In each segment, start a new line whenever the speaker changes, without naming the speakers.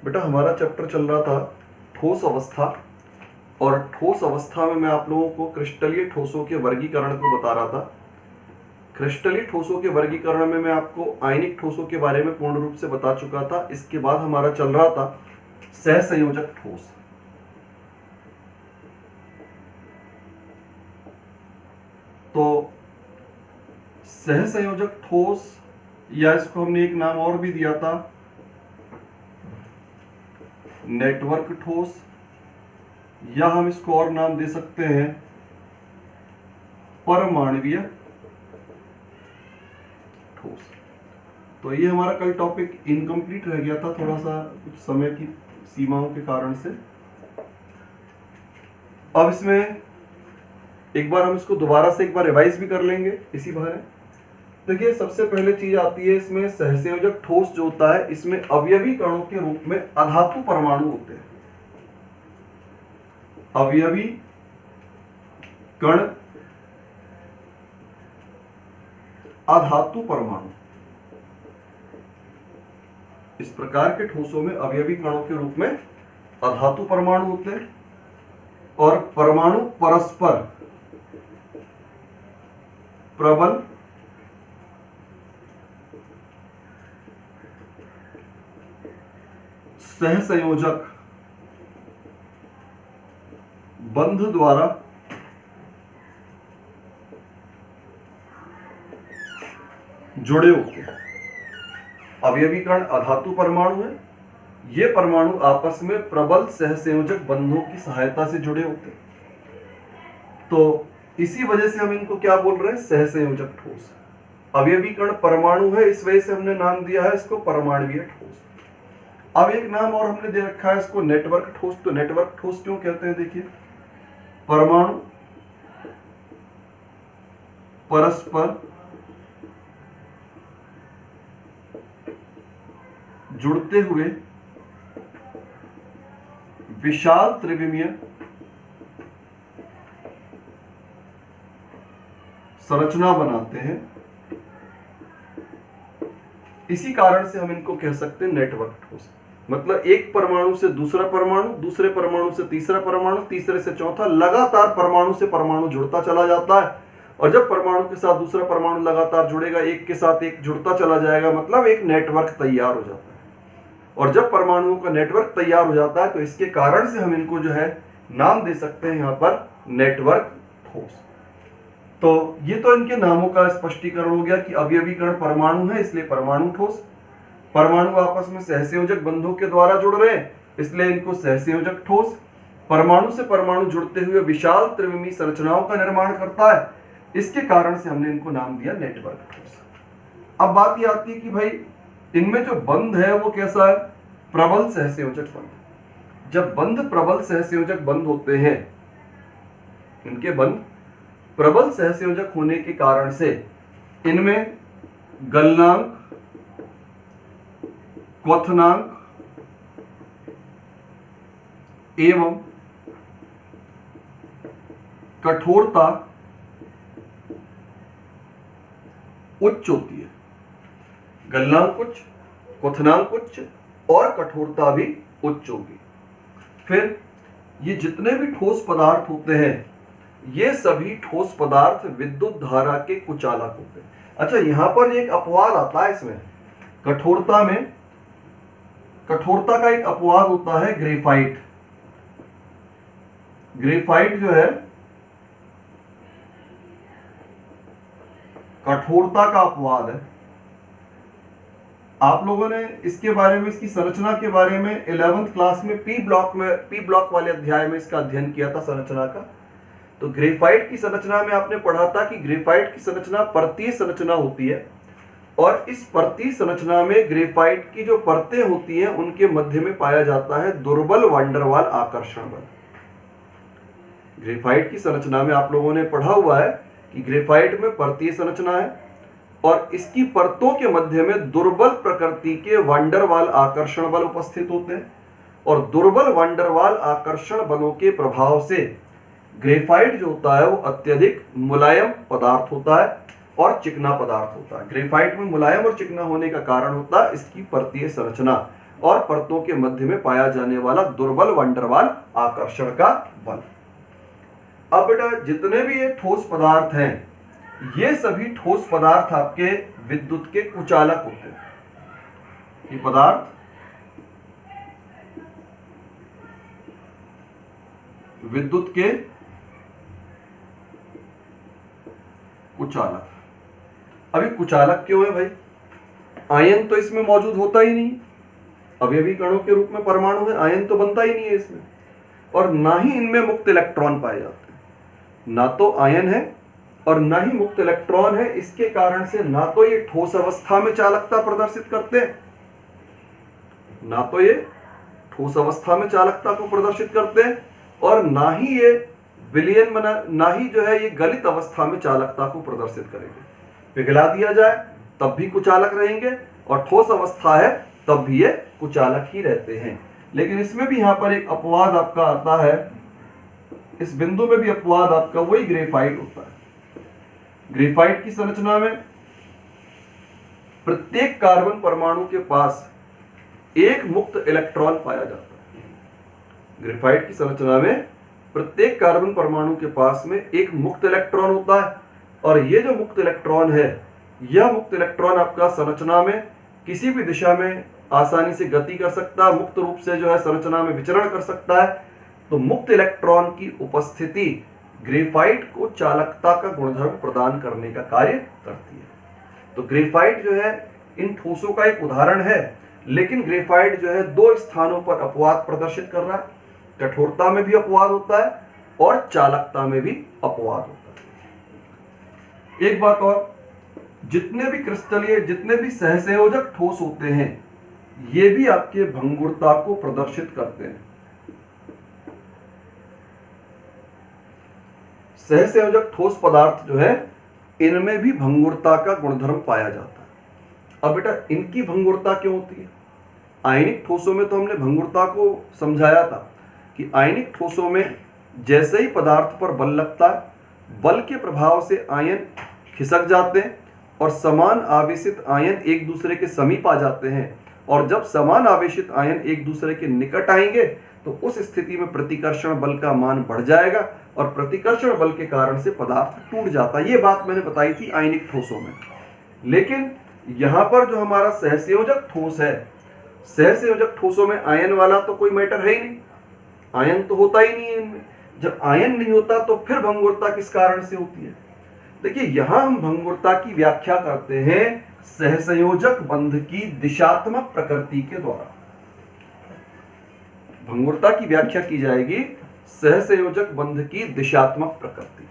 बेटा हमारा चैप्टर चल रहा था ठोस अवस्था, और ठोस अवस्था में मैं आप लोगों को क्रिस्टलीय ठोसों के वर्गीकरण को बता रहा था। क्रिस्टलीय ठोसों के वर्गीकरण में मैं आपको आयनिक ठोसों के बारे में पूर्ण रूप से बता चुका था। इसके बाद हमारा चल रहा था सहसंयोजक ठोस। तो सहसंयोजक ठोस, या इसको हमने एक नाम और भी दिया था नेटवर्क ठोस, या हम इसको और नाम दे सकते हैं परमाणुवीय ठोस। तो ये हमारा कल टॉपिक इनकम्प्लीट रह गया था, थोड़ा सा कुछ समय की सीमाओं के कारण से। अब इसमें एक बार हम इसको दोबारा से एक बार रिवाइज भी कर लेंगे इसी बहाने। देखिए सबसे पहले चीज आती है इसमें सहसंयोजक ठोस जो होता है, इसमें अवयवी कणों के रूप में अधातु परमाणु होते हैं। अवयवी कण अधातु परमाणु, इस प्रकार के ठोसों में अवयवी कणों के रूप में अधातु परमाणु होते हैं, और परमाणु परस्पर प्रबल सहसंयोजक बंध द्वारा जुड़े होते हैं। अवयवी कण अधातु परमाणु है, ये परमाणु आपस में प्रबल सहसंयोजक बंधों की सहायता से जुड़े होते हैं। तो इसी वजह से हम इनको क्या बोल रहे हैं, सहसंयोजक ठोस। अवयवी कण परमाणु है, इस वजह से हमने नाम दिया है इसको परमाणुवीय ठोस। अब एक नाम और हमने दे रखा है इसको नेटवर्क ठोस। तो नेटवर्क ठोस क्यों कहते हैं, देखिए परमाणु परस्पर जुड़ते हुए विशाल त्रिविमीय संरचना बनाते हैं। इसी कारण से हम इनको कह सकते हैं नेटवर्क ठोस। मतलब एक परमाणु से दूसरा परमाणु, दूसरे परमाणु से तीसरा परमाणु, तीसरे से चौथा, लगातार परमाणु से परमाणु जुड़ता चला जाता है। और जब परमाणु के साथ दूसरा परमाणु लगातार जुड़ेगा, एक के साथ एक जुड़ता चला जाएगा, मतलब एक नेटवर्क तैयार हो जाता है। और जब परमाणुओं का नेटवर्क तैयार हो जाता है तो इसके कारण से हम इनको जो है नाम दे सकते हैं यहाँ पर नेटवर्क ठोस। तो ये तो इनके नामों का स्पष्टीकरण हो गया कि अवयवी कण परमाणु है इसलिए परमाणु ठोस। परमाणु आपस में सहसंयोजक बंधों के द्वारा जुड़ रहे हैं इसलिए इनको सहसंयोजक ठोस। परमाणु से परमाणु जुड़ते हुए विशाल त्रिविमीय संरचनाओं का निर्माण करता है, इसके कारण से हमने इनको नाम दिया नेटवर्क ठोस। अब बात ये आती है कि भाई इनमें जो बंध है वो कैसा है, प्रबल सहसंयोजक बंध। जब बंध प्रबल सहसंयोजक बंध होते हैं, इनके बंध प्रबल सहसंयोजक होने के कारण से इनमें गलनांक, क्वथनांक एवं कठोरता उच्च होती है। गलनांक उच्च, क्वथनांक उच्च और कठोरता भी उच्च होगी। फिर ये जितने भी ठोस पदार्थ होते हैं, ये सभी ठोस पदार्थ विद्युत धारा के कुचालक होते हैं। अच्छा, यहां पर एक अपवाद आता है इसमें, कठोरता में, कठोरता का एक अपवाद होता है ग्रेफाइट। ग्रेफाइट जो है कठोरता का अपवाद है। आप लोगों ने इसके बारे में, इसकी संरचना के बारे में 11th क्लास में पी ब्लॉक वाले अध्याय में इसका अध्ययन किया था संरचना का। तो ग्रेफाइट की संरचना में आपने पढ़ा था कि ग्रेफाइट की संरचना परतीय संरचना होती है, और इस परतीय संरचना में ग्रेफाइट की जो परतें होती हैं उनके मध्य में पाया जाता है दुर्बल वान डेर वाल आकर्षण बल। ग्रेफाइट की संरचना में आप लोगों ने पढ़ा हुआ है कि ग्रेफाइट में परतीय संरचना है और इसकी परतों के मध्य में दुर्बल प्रकृति के वान डेर वाल आकर्षण बल उपस्थित होते हैं, और दुर्बल वान डेर वाल आकर्षण बलों के प्रभाव से ग्रेफाइट जो होता है वो अत्यधिक मुलायम पदार्थ होता है और चिकना पदार्थ होता है। ग्रेफाइट में मुलायम और चिकना होने का कारण होता है इसकी परतीय संरचना, और परतों के मध्य में पाया जाने वाला दुर्बल वंडरवाल आकर्षण का बल। अब बेटा जितने भी ये ठोस पदार्थ हैं, ये सभी ठोस पदार्थ आपके विद्युत के कुचालक होते हैं। ये पदार्थ विद्युत के कुचालक। अभी कुचालक क्यों है भाई? आयन तो इसमें मौजूद होता ही नहीं, अवयवी कणों के रूप में परमाणु है, आयन तो बनता ही नहीं है इसमें, और ना ही इनमें मुक्त इलेक्ट्रॉन पाए जाते हैं। ना तो आयन है और ना ही मुक्त इलेक्ट्रॉन है। इसके कारण से ना तो ये ठोस अवस्था में चालकता प्रदर्शित करते हैं, ना तो ये ठोस अवस्था में चालकता को प्रदर्शित करते हैं, और ना ही ये विलयन ना ही जो है ये गलित अवस्था में चालकता को प्रदर्शित करेंगे। पिघला दिया जाए तब भी कुचालक रहेंगे, और ठोस अवस्था है तब भी ये कुचालक ही रहते हैं। लेकिन इसमें भी यहां पर एक अपवाद आपका आता है, इस बिंदु में भी अपवाद आपका वही ग्रेफाइट होता है। ग्रेफाइट की संरचना में प्रत्येक कार्बन परमाणु के पास एक मुक्त इलेक्ट्रॉन पाया जाता है। ग्रेफाइट की संरचना में प्रत्येक कार्बन परमाणु के पास में एक मुक्त इलेक्ट्रॉन होता है, और ये जो मुक्त इलेक्ट्रॉन है, यह मुक्त इलेक्ट्रॉन आपका संरचना में किसी भी दिशा में आसानी से गति कर सकता है, मुक्त रूप से जो है संरचना में विचरण कर सकता है। तो मुक्त इलेक्ट्रॉन की उपस्थिति ग्रेफाइट को चालकता का गुणधर्म प्रदान करने का कार्य करती है। तो ग्रेफाइट जो है इन ठोसों का एक उदाहरण है, लेकिन ग्रेफाइट जो है दो स्थानों पर अपवाद प्रदर्शित कर रहा है। कठोरता में भी अपवाद होता है और चालकता में भी अपवाद होता है। एक बात और, जितने भी क्रिस्टलीय, जितने भी सहसंयोजक ठोस होते हैं, ये भी आपके भंगुरता को प्रदर्शित करते हैं। सहसंयोजक ठोस पदार्थ जो है, इनमें भी भंगुरता का गुणधर्म पाया जाता है। अब बेटा इनकी भंगुरता क्यों होती है? आयनिक ठोसों में तो हमने भंगुरता को समझाया था कि आयनिक ठोसों में जैसे ही पदार्थ पर बल लगता है, बल के प्रभाव से आयन खिसक जाते हैं और समान आवेशित आयन एक दूसरे के समीप आ जाते हैं, और जब समान आवेशित आयन एक दूसरे के निकट आएंगे तो उस स्थिति में प्रतिकर्षण बल का मान बढ़ जाएगा, और प्रतिकर्षण बल के कारण से पदार्थ टूट जाता है। ये बात मैंने बताई थी आयनिक ठोसों में। लेकिन यहां पर जो हमारा सहसंयोजक ठोस है, सहसंयोजक ठोसों में आयन वाला तो कोई मैटर है ही नहीं, आयन तो होता ही नहीं है इनमें। जब आयन नहीं होता तो फिर भंगुरता किस कारण से होती है? देखिए यहां हम भंगुरता की व्याख्या करते हैं सहसंयोजक बंध की दिशात्मक प्रकृति के द्वारा। भंगुरता की व्याख्या की जाएगी सहसंयोजक बंध की दिशात्मक प्रकृति।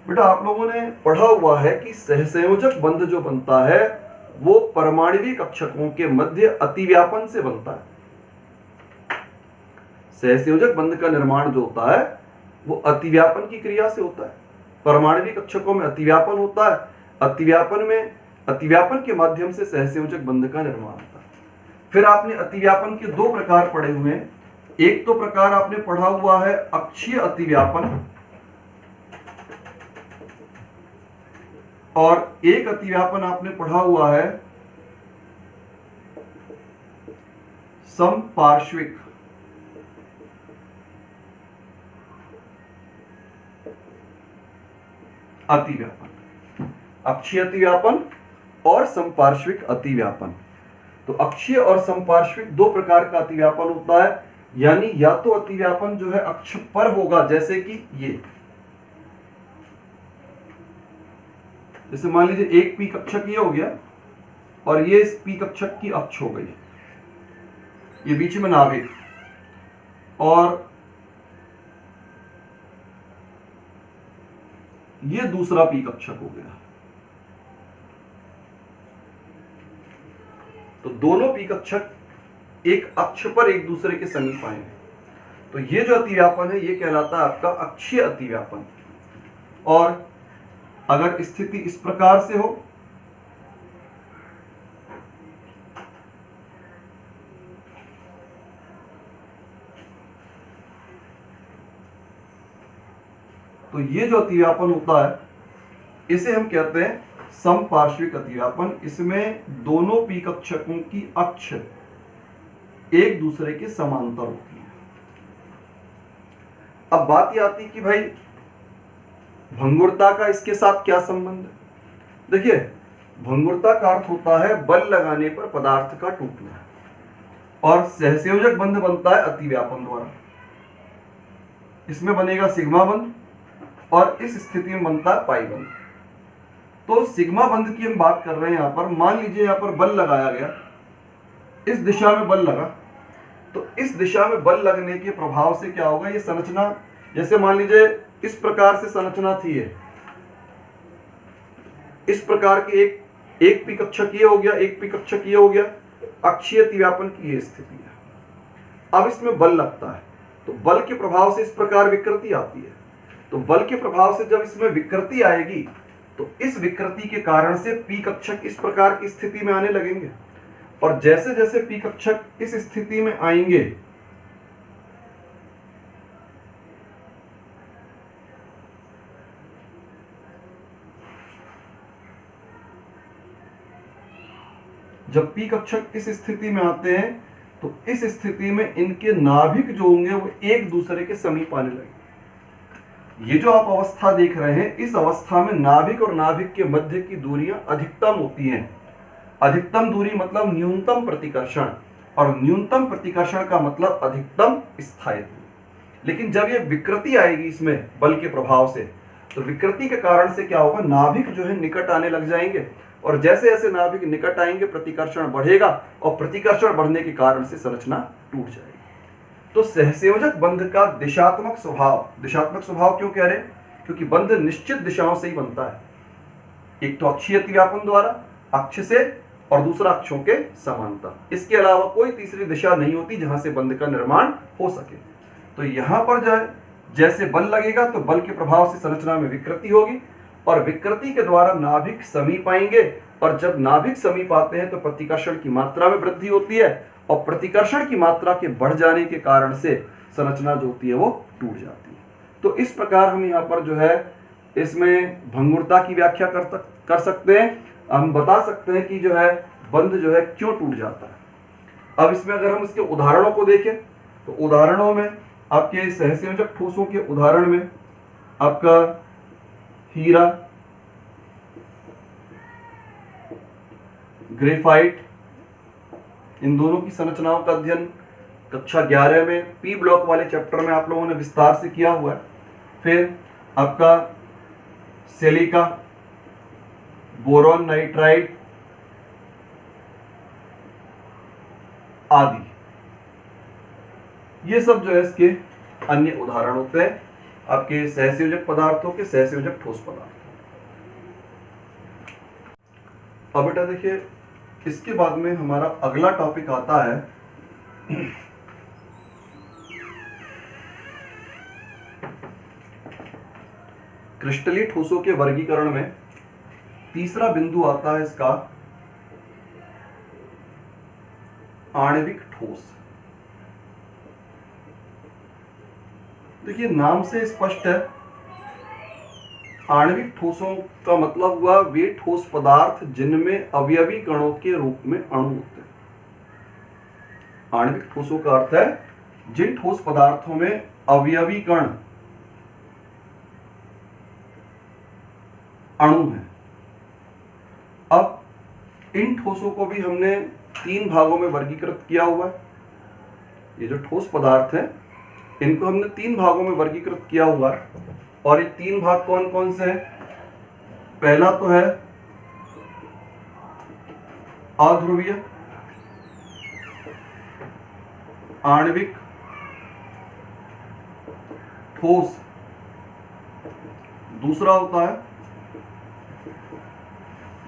बेटा आप लोगों ने पढ़ा हुआ है कि सहसंयोजक बंध जो बनता है वो परमाणुविक कक्षकों के मध्य अतिव्यापन से बनता है। सहसंयोजक बंध का निर्माण जो होता है वो अतिव्यापन की क्रिया से होता है। परमाणुविक कक्षकों में अतिव्यापन होता है, अतिव्यापन के माध्यम से सहसंयोजक बंध का निर्माण होता है। फिर आपने अतिव्यापन के दो प्रकार पढ़े हुए हैं। एक तो प्रकार आपने पढ़ा हुआ है अक्षीय अतिव्यापन, और एक अतिव्यापन आपने पढ़ा हुआ है समपार्श्विक अतिव्यापन। अक्षीय अतिव्यापन और समपार्श्विक अतिव्यापन। तो अक्षीय और समपार्श्विक दो प्रकार का अतिव्यापन होता है, यानी या तो अतिव्यापन जो है अक्ष पर होगा, जैसे कि ये, जैसे मान लीजिए एक पी कक्षक ये हो गया और ये इस पी कक्षक की अक्ष हो गई, ये बीच में नाभिक, और ये दूसरा पी कक्षक हो गया। तो दोनों पी कक्षक एक अक्ष पर एक दूसरे के समीप आएंगे, तो ये जो अतिव्यापन है ये कहलाता है आपका अक्षीय अतिव्यापन। और अगर स्थिति इस प्रकार से हो तो ये जो अतिव्यापन होता है इसे हम कहते हैं समपार्श्विक अतिव्यापन। इसमें दोनों पी कक्षकों की अक्ष एक दूसरे के समांतर होती हैं। अब बात ये आती कि भाई भंगुरता का इसके साथ क्या संबंध है। देखिए, भंगुरता का अर्थ होता है बल लगाने पर पदार्थ का टूटना, और सहसंयोजक बंध बनता है अतिव्यापन द्वारा। इसमें बनेगा सिग्मा बंध और इस स्थिति में बनता है पाई बंध। तो सिग्मा बंध की हम बात कर रहे हैं। यहां पर मान लीजिए यहां पर बल लगाया गया, इस दिशा में बल लगा, तो इस दिशा में बल लगने के प्रभाव से क्या होगा, ये संरचना, जैसे मान लीजिए इस प्रकार से संरचना थी, इस प्रकार की एक पी कक्षक ये हो गया, एक पी कक्षक ये हो गया, अक्षीय अतिव्यापन की ये स्थिति है। अब इसमें बल लगता है, तो बल के प्रभाव से इस प्रकार विकृति आती है। तो बल के प्रभाव से जब इसमें विकृति आएगी, तो इस विकृति के कारण से पी कक्षक इस प्रकार की स्थिति में आने लगेंगे, और जैसे जैसे पी कक्षक इस स्थिति में आएंगे, जब पी कक्षक इस स्थिति में आते हैं, तो इस स्थिति में इनके नाभिक जो होंगे वो एक दूसरे के समीप आने लगेंगे। ये जो आप अवस्था देख रहे हैं, इस अवस्था में नाभिक और नाभिक के मध्य की दूरियां अधिकतम होती हैं। अधिकतम दूरी मतलब न्यूनतम प्रतिकर्षण, और न्यूनतम प्रतिकर्षण का मतलब अधिकतम स्थायित्व। लेकिन जब ये विकृति आएगी इसमें बल के प्रभाव से, तो विकृति के कारण से क्या होगा, नाभिक जो है निकट आने लग जाएंगे, और जैसे जैसे नाभिक निकट आएंगे प्रतिकर्षण बढ़ेगा, और प्रतिकर्षण बढ़ने के कारण से संरचना टूट जाएगी। तो सहसंयोजक बंध का दिशात्मक स्वभाव क्यों कह रहे हैं, क्योंकि बंध निश्चित दिशाओं से ही बनता है। एक तो अक्षीय अतिव्यापन द्वारा, अक्ष से, और दूसरा अक्षों के समांतर। इसके अलावा कोई तीसरी दिशा नहीं होती जहां से बंध का निर्माण हो सके। तो यहां पर जैसे बल लगेगा, तो बल के प्रभाव से संरचना में विकृति होगी, और विकृति के द्वारा नाभिक समीप आएंगे, और जब नाभिक समीप आते हैं तो प्रतिकर्षण की मात्रा में वृद्धि होती है, और प्रतिकर्षण की मात्रा के बढ़ जाने के कारण से संरचना जो होती है वो टूट जाती है। तो इस प्रकार हम यहाँ पर जो है इसमें भंगुरता की व्याख्या कर सकते हैं। हम बता सकते हैं कि जो है बंध जो है क्यों टूट जाता है। अब इसमें अगर हम इसके उदाहरणों को देखें, तो उदाहरणों में आपके सहसंयोजक ठोसों के उदाहरण में आपका हीरा, ग्रेफाइट, इन दोनों की संरचनाओं का अध्ययन कक्षा 11 में पी ब्लॉक वाले चैप्टर में आप लोगों ने विस्तार से किया हुआ है। फिर आपका सिलिका, बोरॉन नाइट्राइड आदि, ये सब जो है इसके अन्य उदाहरण होते हैं आपके सहसंयोजक पदार्थों के, सहसंयोजक ठोस पदार्थों। अब बेटा देखिए, इसके बाद में हमारा अगला टॉपिक आता है क्रिस्टलीय ठोसों के वर्गीकरण में तीसरा बिंदु आता है इसका आणविक ठोस। देखिए, नाम से स्पष्ट है, आणविक ठोसों का मतलब हुआ वे ठोस पदार्थ जिनमें अवयवी कणों के रूप में अणु होते हैं। आणविक ठोसों का अर्थ है जिन ठोस पदार्थों में अवयवी कण अणु हैं। अब इन ठोसों को भी हमने 3 भागों में वर्गीकृत किया हुआ है। ये जो ठोस पदार्थ हैं, इनको हमने 3 भागों में वर्गीकृत किया हुआ है, और ये 3 भाग कौन कौन से हैं? पहला तो है अध्रुवीय, आणविक ठोस, दूसरा होता है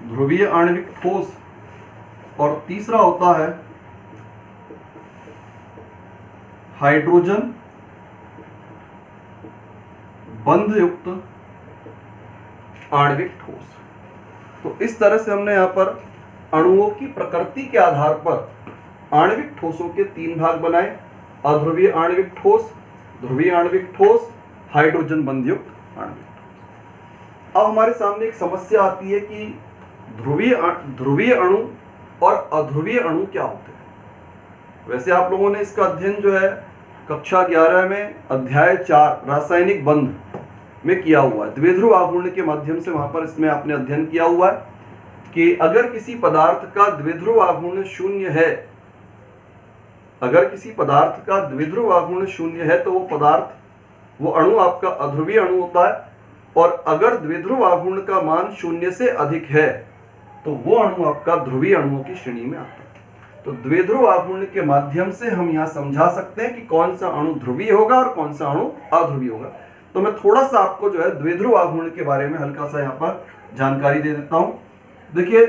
ध्रुवीय आणविक ठोस, और तीसरा होता है हाइड्रोजन बंध युक्त आणविक ठोस। तो इस तरह से हमने यहाँ पर अणुओं की प्रकृति के आधार पर आणविक ठोसों के 3 भाग बनाए, अध्रुवीय आणविक ठोस, ध्रुवीय आणविक ठोस, हाइड्रोजन बंध युक्त आणविक ठोस। अब हमारे सामने एक समस्या आती है कि ध्रुवीय अणु और अध्रुवीय अणु क्या होते हैं। वैसे आप लोगों ने इसका अध्ययन जो है कक्षा 11 में अध्याय 4 रासायनिक बंध में किया हुआ है। द्विध्रुव आघूर्ण के माध्यम से वहां पर इसमें आपने अध्ययन किया हुआ है कि अगर किसी पदार्थ का द्विध्रुव आघूर्ण शून्य है, अगर किसी पदार्थ का द्विध्रुव आघूर्ण शून्य है तो वो पदार्थ, वो अणु आपका अध्रुवीय अणु होता है। और अगर द्विध्रुव आघूर्ण का मान शून्य से अधिक है तो वो अणु आपका ध्रुवीय अणुओं की श्रेणी में आता है। तो द्विध्रुव आघूर्ण के माध्यम से हम यहां समझा सकते हैं कि कौन सा अणु ध्रुवीय होगा और कौन सा अणु अध्रुवीय होगा। तो मैं थोड़ा सा आपको जो है द्विध्रुव आघूर्ण के बारे में हल्का सा यहाँ पर जानकारी दे देता हूं। देखिए,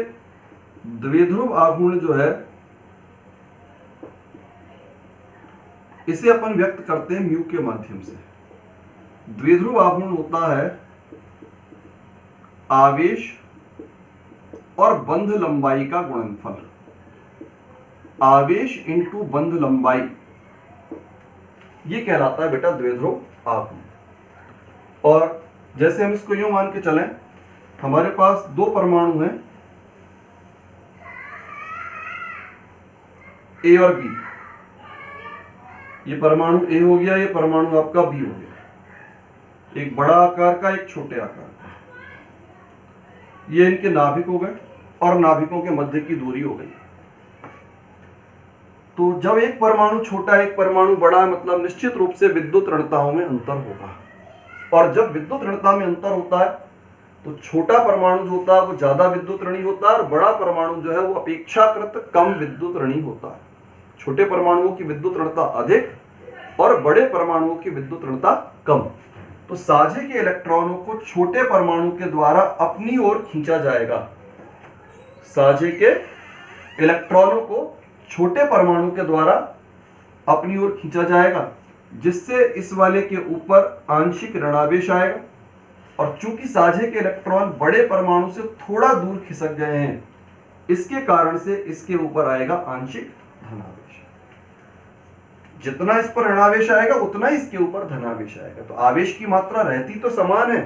द्विध्रुव आघूर्ण जो है इसे अपन व्यक्त करते हैं म्यू के माध्यम से। द्विध्रुव आघूर्ण होता है आवेश और बंध लंबाई का गुणनफल। आवेश इंटू बंध लंबाई, ये कहलाता है बेटा द्विध्रुव आघूर्ण। और जैसे हम इसको यूं मान के चलें, हमारे पास दो परमाणु हैं ए और बी। ये परमाणु ए हो गया, ये परमाणु आपका बी हो गया। एक बड़ा आकार का, एक छोटे आकार का। ये इनके नाभिक हो गए और नाभिकों के मध्य की दूरी हो गई। तो जब एक परमाणु छोटा एक परमाणु बड़ा, मतलब निश्चित रूप से विद्युत ऋणताओं में अंतर होगा। और जब विद्युत ऋणता में अंतर होता है तो छोटा परमाणु जो होता है वो ज्यादा विद्युत ऋणी होता है और बड़ा परमाणु जो है वो अपेक्षाकृत कम विद्युत ऋणी होता है। छोटे परमाणुओं की विद्युत ऋणता अधिक और बड़े परमाणुओं की विद्युत ऋणता कम। तो साझे के इलेक्ट्रॉनों को छोटे परमाणु के द्वारा अपनी ओर खींचा जाएगा। साझे के इलेक्ट्रॉनों को छोटे परमाणु के द्वारा अपनी ओर खींचा जाएगा, जिससे इस वाले के ऊपर आंशिक ऋणावेश आएगा। और चूंकि साझे के इलेक्ट्रॉन बड़े परमाणु से थोड़ा दूर खिसक गए हैं, इसके कारण से इसके ऊपर आएगा आंशिक धनावेश। जितना इस पर ऋणावेश आएगा उतना ही इसके ऊपर धनावेश आएगा। तो आवेश की मात्रा रहती तो समान है,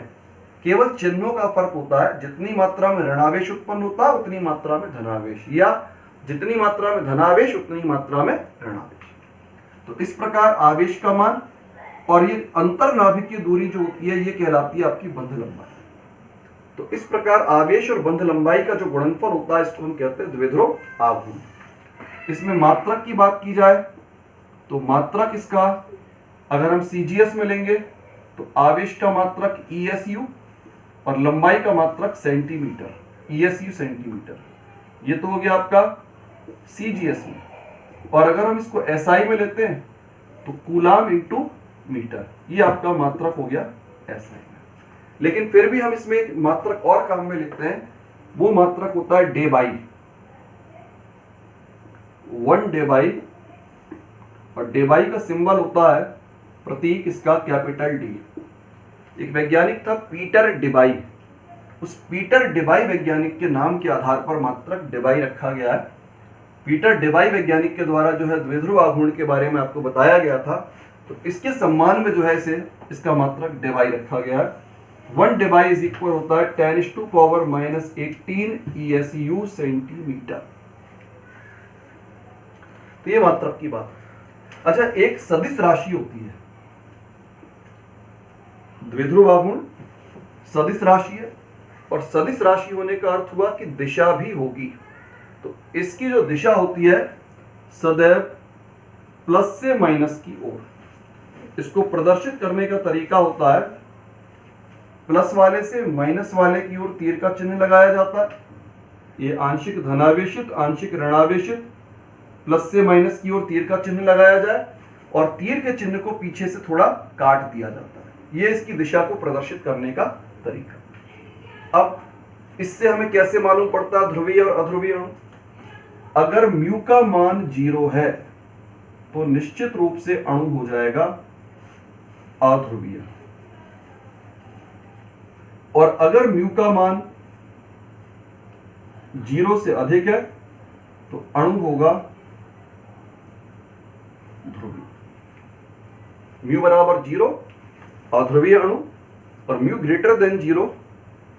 केवल चिन्हों का फर्क होता है। जितनी मात्रा में ऋणावेश उत्पन्न होता है उतनी मात्रा में धनावेश, या जितनी मात्रा में धनावेश उतनी मात्रा में ऋणावेश। तो इस प्रकार आवेश का मान और ये अंतर नाभिक की दूरी जो होती है ये कहलाती है आपकी बंध लंबाई। तो इस प्रकार आवेश और बंध लंबाई का जो गुणनफल होता है इसको हम कहते हैं द्विध्रुव आघूर्ण। इसमें मात्रक की बात की जाए तो मात्रक इसका अगर हम सीजीएस में लेंगे तो आवेश का मात्रक ESU और लंबाई का मात्रक सेंटीमीटर, ESU सेंटीमीटर। ये तो हो गया आपका सीजीएस में। और अगर हम इसको SI में लेते हैं तो कूलाम इंटू मीटर, ये आपका मात्रक हो गया SI में। लेकिन फिर भी हम इसमें एक मात्रक और काम में लेते हैं, वो मात्रक होता है डेबाई, 1 डेबाई। और डेबाई का सिंबल होता है, प्रतीक इसका कैपिटल D। एक वैज्ञानिक था पीटर डेबाई। उस पीटर डेबाई वैज्ञानिक के नाम के आधार पर मात्रक डेबाई रखा गया है। पीटर डेबाई वैज्ञानिक के द्वारा जो है द्विध्रुव आघूर्ण के बारे में आपको बताया गया था, तो इसके सम्मान में जो है इसे इसका मात्रक डेबाई रखा गया है। 1 डेबाई इज इक्वल होता है 10⁻⁻18 ESU सेंटीमीटर। तो ये मात्रक की बात है। अच्छा, एक सदिश राशि होती है, द्विध्रुव आघूर्ण सदिश राशि है। और सदिश राशि होने का अर्थ हुआ कि दिशा भी होगी। तो इसकी जो दिशा होती है सदैव प्लस से माइनस की ओर। इसको प्रदर्शित करने का तरीका होता है, प्लस वाले से माइनस वाले की ओर तीर का चिन्ह लगाया जाता है। ये आंशिक धनावेशित, आंशिक ऋणावेशित, प्लस से माइनस की ओर तीर का चिन्ह लगाया जाए और तीर के चिन्ह को पीछे से थोड़ा काट दिया जाता है। ये इसकी दिशा को प्रदर्शित करने का तरीका। अब इससे हमें कैसे मालूम पड़ता है ध्रुवीय और अध्रुवीय अणु? अगर म्यू का मान 0 है तो निश्चित रूप से अणु हो जाएगा अध्रुवीय। और अगर म्यू का मान 0 से अधिक है तो अणु होगा ध्रुवीय। म्यू बराबर 0 अध्रुवीय अणु और म्यू ग्रेटर देन 0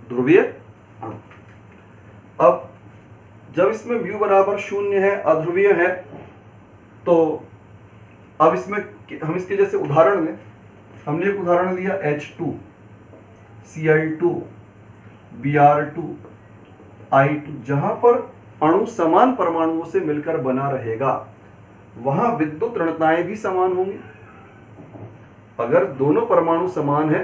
ध्रुवीय अणु। अब जब इसमें म्यू बराबर 0 है, अध्रुवीय है, तो अब इसमें हम इसके जैसे उदाहरण लें, हमने एक उदाहरण लिया H2 Cl2 Br2 I2, जहां पर अणु समान परमाणुओं से मिलकर बना रहेगा वहां विद्युत ऋणताएं भी समान होंगी। अगर दोनों परमाणु समान है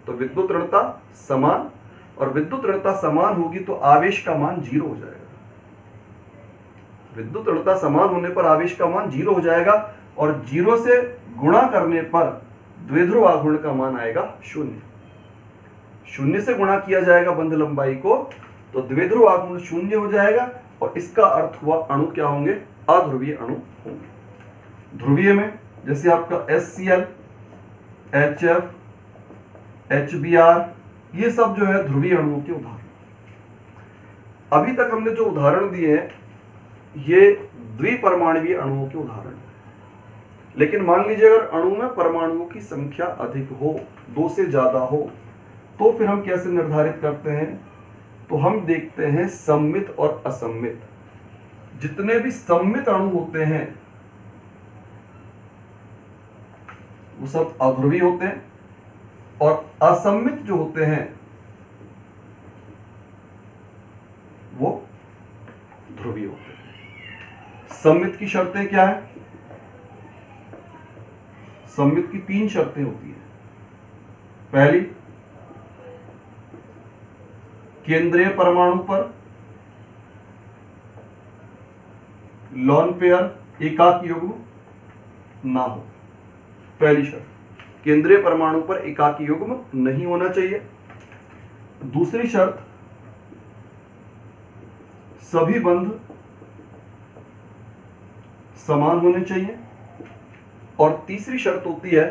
तो विद्युत ऋणता समान, और विद्युत ऋणता समान होगी तो आवेश का मान 0 हो जाएगा। विद्युत ऋणता समान होने पर आवेश का मान 0 हो जाएगा, और 0 से गुणा करने पर द्विध्रुव आघूर्ण का मान आएगा 0। 0 से गुणा किया जाएगा बंध लंबाई को तो द्विध्रुव आघूर्ण 0 हो जाएगा, और इसका अर्थ हुआ अणु क्या होंगे, अध्रुवीय अणु होंगे। ध्रुवीय में जैसे आपका HCl, HF, HBr, ये सब जो है ध्रुवीय अणुओं के उदाहरण। अभी तक हमने जो उदाहरण दिए हैं ये द्विपरमाणुवीय अणुओं के उदाहरण हैं। लेकिन मान लीजिए अगर अणु में परमाणुओं की संख्या अधिक हो, 2 से ज्यादा हो, तो फिर हम कैसे निर्धारित करते हैं, तो हम देखते हैं सममित और असममित। जितने भी सममित अणु होते हैं वो सब अध्रुवीय होते हैं, और असममित जो होते हैं वो ध्रुवीय होते हैं। सममित की शर्तें क्या है, सममित की 3 शर्तें होती हैं। पहली, केंद्रीय परमाणु पर लॉन पेयर एकाक युग्म ना हो। पहली शर्त, केंद्रीय परमाणु पर एकाकी युग्म नहीं होना चाहिए। दूसरी शर्त, सभी बंध समान होने चाहिए। और तीसरी शर्त होती है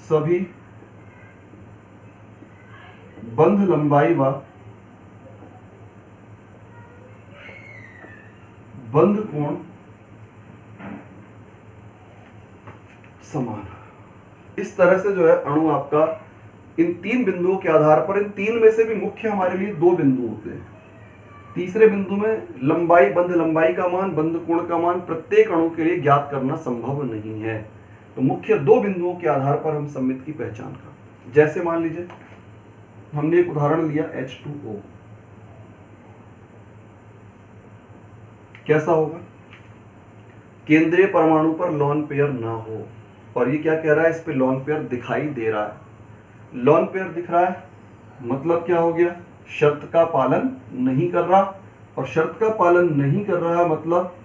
सभी बंध लंबाई व बंध कोण समान। इस तरह से जो है अणु आपका इन 3 बिंदुओं के आधार पर, इन 3 में से भी मुख्य हमारे लिए 2 बिंदु होते हैं। तीसरे बिंदु में लंबाई, बंध लंबाई का मान, बंध कोण का मान प्रत्येक अणु के लिए ज्ञात करना संभव नहीं है। तो मुख्य 2 बिंदुओं के आधार पर हम सममित की पहचान करते हैं। जैसे मान लीजिए हमने एक उदाहरण लिया H2O, कैसा होगा, केंद्रीय परमाणु पर लॉन पेयर ना हो, और ये क्या कह रहा है, इस पे लॉन पेयर दिखाई दे रहा है। लॉन पेयर दिख रहा है मतलब क्या हो गया, शर्त का पालन नहीं कर रहा, और शर्त का पालन नहीं कर रहा मतलब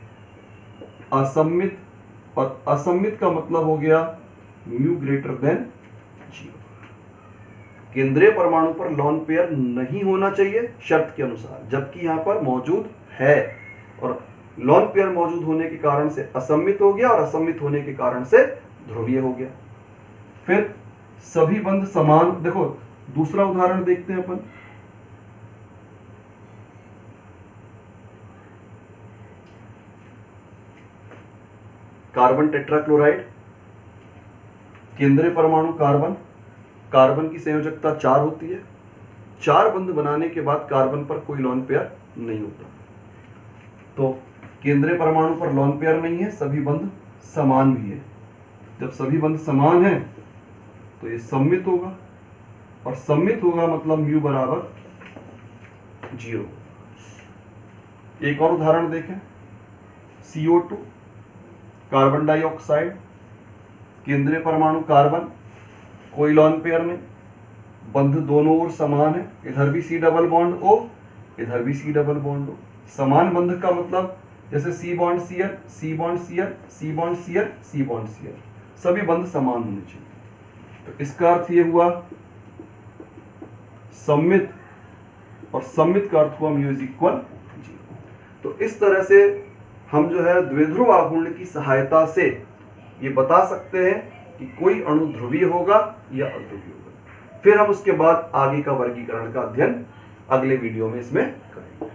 असममित, और असममित का मतलब हो गया म्यू ग्रेटर देन 0। केंद्रीय परमाणु पर लॉन पेयर नहीं होना चाहिए शर्त के अनुसार, जबकि यहां पर मौजूद है, और लॉन पेयर मौजूद होने के कारण से असममित हो गया, और असममित होने के कारण से ध्रुवीय हो गया। फिर सभी बंध समान, देखो दूसरा उदाहरण देखते हैं अपन। कार्बन टेट्राक्लोराइड, केंद्रीय परमाणु कार्बन, कार्बन की संयोजकता 4 होती है। 4 बंध बनाने के बाद कार्बन पर कोई लॉन पेयर नहीं होता, तो केंद्रीय परमाणु पर लॉन पेयर नहीं है, सभी बंध समान भी है। जब सभी बंध समान है तो ये सममित होगा, और सममित होगा मतलब म्यू बराबर 0। एक और उदाहरण देखें, CO2 कार्बन डाइऑक्साइड, केंद्रीय परमाणु कार्बन, कोई लॉन पेयर नहीं, बंध दोनों ओर समान है, इधर भी C डबल बॉन्ड O, इधर भी C डबल बॉन्ड O। समान बंध का मतलब जैसे C bond Cl, C bond Cl, C bond Cl, C bond Cl, सभी बंध समान होने चाहिए। तो इसका अर्थ ये हुआ सममित, और सममित का अर्थ हुआ म्यू इज इक्वल 0। तो इस तरह से हम जो है द्विध्रुव आघूर्ण की सहायता से ये बता सकते हैं कि कोई अणु ध्रुवीय होगा या अध्रुवीय होगा। फिर हम उसके बाद आगे का वर्गीकरण का अध्ययन अगले वीडियो में इसमें करेंगे।